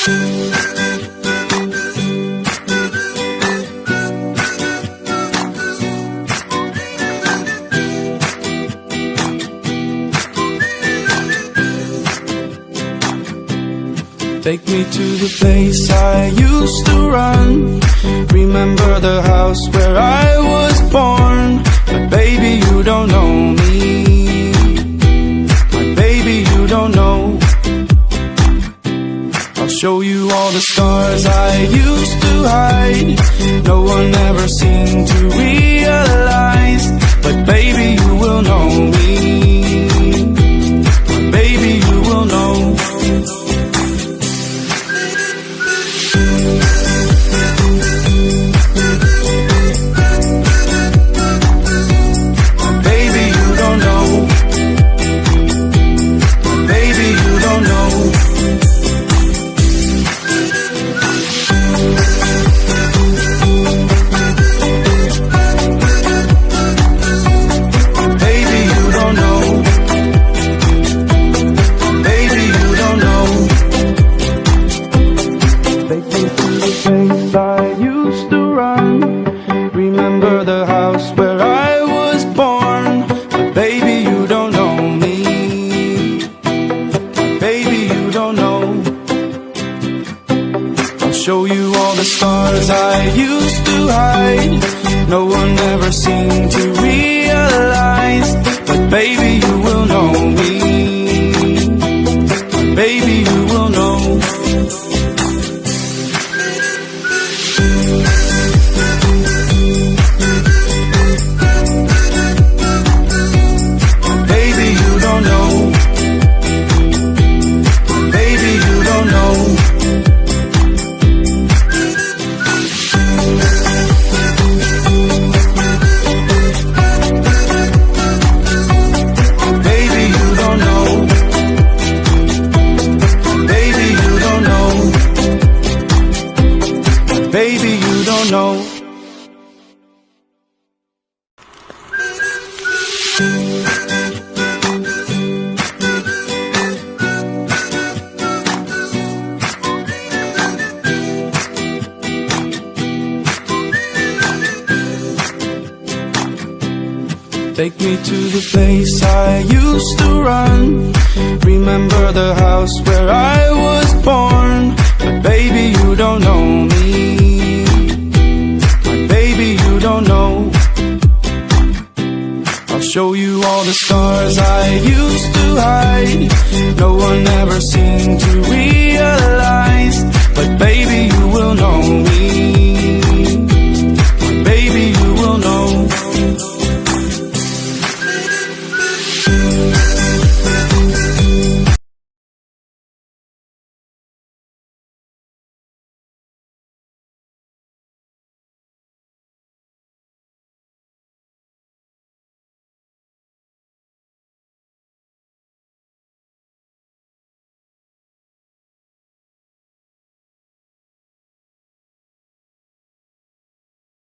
Take me to the place I used to run. Remember the house where I was born. But baby, you don't know me. My baby, you don't know. I'll show you all the stars I used to hide. No one ever seemed to realize. But baby, you will know me. My baby, you will know. Remember the house where I was born. But baby, you don't know me. Baby, you don't know. I'll show you all the stars I used to hide. No one ever seemed to realize. But baby, you will know me. Baby, you will know. Baby, you don't know. Take me to the place I used to run. Remember the house where I was born. But baby, you don't know me. My baby, you don't know. I'll show you all the stars I used to hide. No one ever seemed to realize.